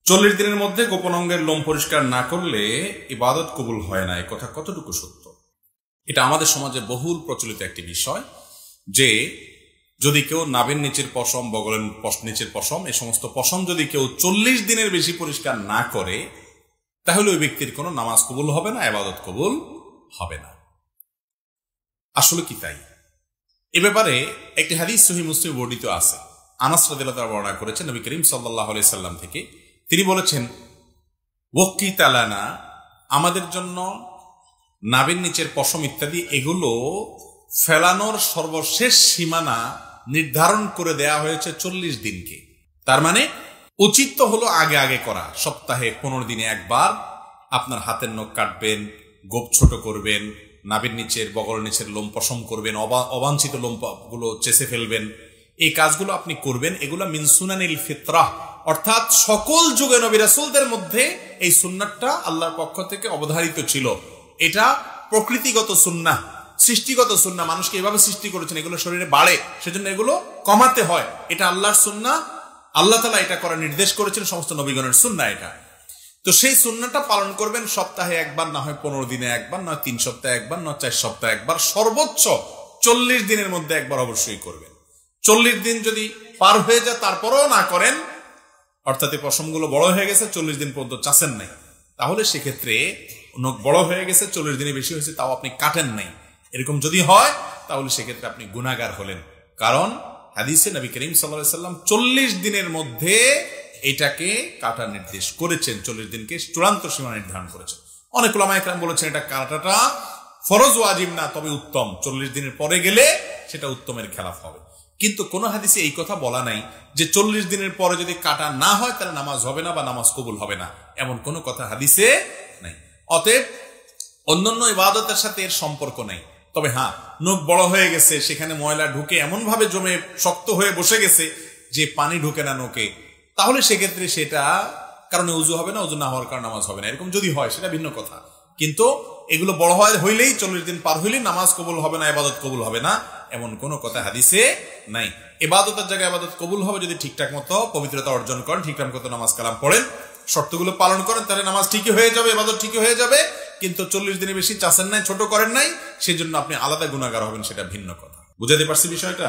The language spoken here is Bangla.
40 দিনের মধ্যে গোপন অঙ্গের লোম পরিষ্কার না করলে ইবাদত কবুল হয় না, এই কথা কতটুকু সত্য? এটা আমাদের সমাজে বহুল প্রচলিত একটি বিষয় যে যদি কেউ নাভির নিচের পশম, বগলের নিচের পশম, এই সমস্ত পশম যদি কেউ 40 দিনের বেশি পরিষ্কার না করে তাহলে ওই ব্যক্তির কোনো নামাজ কবুল হবে না, ইবাদত কবুল হবে না। আসলে কি তাই? এ ব্যাপারে একটি হাদিস সহিহ মুসলিম বর্ণিত আছে। আনাস রাদিয়াল্লাহু তাআলা বর্ণনা করেছেন নবী করিম সাল্লাল্লাহু আলাইহি সাল্লাম থেকে। তিনি বলেছেন, ওয়াক্কিত লানা, আমাদের জন্য নাভির নিচের পশম ইত্যাদি এগুলো ফেলানোর সর্বশেষ সীমানা নির্ধারণ করে দেয়া হয়েছে 40 দিনকে। তার মানে উচিত তো হলো আগে আগে করা। সপ্তাহে 15 দিনে একবার আপনার হাতের নখ কাটবেন, গোপ ছোট করবেন, নাভির নিচের বগল নিচের লোম পশম করবেন, অবাঞ্ছিত লোম গুলো চেষে ফেলবেন। এই কাজগুলো আপনি করবেন। এগুলো মিন সুনানিল ফিতরাহ, অর্থাৎ সকল যুগে নবী রাসূলদের মধ্যে এই সুন্নাতটা আল্লাহর পক্ষ থেকে অবধারিত ছিল। এটা প্রকৃতিগত সুন্নাহ, সৃষ্টিগত সুন্নাহ। মানুষকে এভাবে সৃষ্টি করেছেন, এগুলো শরীরে বাড়ে, সেজন্য এগুলো কমাতে হয়। এটা আল্লাহর সুন্নাহ, আল্লাহ তাআলা এটা করার নির্দেশ করেছেন, সমস্ত নবীগণের সুন্নাহ এটা। তো সেই সুন্নাহটা পালন করবেন সপ্তাহে একবার, না হয় 15 দিনে একবার, নয় 3 সপ্তাহে একবার, নয় 4 সপ্তাহে একবার, সর্বোচ্চ 40 দিনের মধ্যে একবার অবশ্যই করবেন। 40 দিন যদি পার হয়ে যায় তারপরেও না করেন, অর্থাৎ এই পশমগুলো বড় হয়ে গেছে, 40 দিন পর্যন্ত চাষেন নাই, তাহলে সেক্ষেত্রে নখ বড় হয়ে গেছে, 40 দিনে বেশি হয়েছে, তাও আপনি কাটেন নাই, এরকম যদি হয় তাহলে সেক্ষেত্রে আপনি গুনাহগার হলেন। কারণ হাদিসে নবী করিম সাল্লাল্লাহু আলাইহি সাল্লাম 40 দিনের মধ্যে এটাকে কাটার নির্দেশ করেছেন, 40 দিনকে চূড়ান্ত সীমা নির্ধারণ করেছেন। অনেক উলামায়ে কেরাম বলেছেন এটা কাটাটা ফরজ ওয়াজিব না, তবে উত্তম। 40 দিনের পরে গেলে সেটা উত্তমের খেলাফ হবে। কিন্তু কোন হাদিসে এই কথা বলা নাই যে 40 দিনের পরে যদি কাটা না হয় তাহলে নামাজ হবে না বা নামাজ কবুল হবে না, এমন কোনো কথা হাদিসে নাই। অতএব অন্যান্য ইবাদতের সাথে এর সম্পর্ক নেই। তবে হ্যাঁ, নখ বড় হয়ে গেছে, সেখানে ময়লা ঢুকে এমন ভাবে জমে শক্ত হয়ে বসে গেছে যে পানি ঢুকে না নখে, তাহলে সেক্ষেত্রে সেটা কারণে উযু হবে না, উযু না হওয়ার কারণে নামাজ হবে না। এরকম যদি হয় সেটা ভিন্ন কথা। কিন্তু এগুলো বড় হইলেই 40 দিন পার হইলেই নামাজ কবুল হবে না, ইবাদত কবুল হবে না, এমন কোনো কথা হাদিসে নাই। ইবাদতের জায়গায় ইবাদত কবুল হবে যদি ঠিকঠাক মতো পবিত্রতা অর্জন করেন, ঠিকঠাক মতো নামাজ কালাম পড়েন, শর্তগুলো পালন করেন, তাহলে নামাজ ঠিকই হয়ে যাবে, ইবাদত ঠিকই হয়ে যাবে। কিন্তু 40 দিনের বেশি চাষেন নাই, ছোট করেন নাই, সেই জন্য আপনি আলাদা গুনাহগার হবেন, সেটা ভিন্ন কথা। বুঝাতে পারছি বিষয়টা?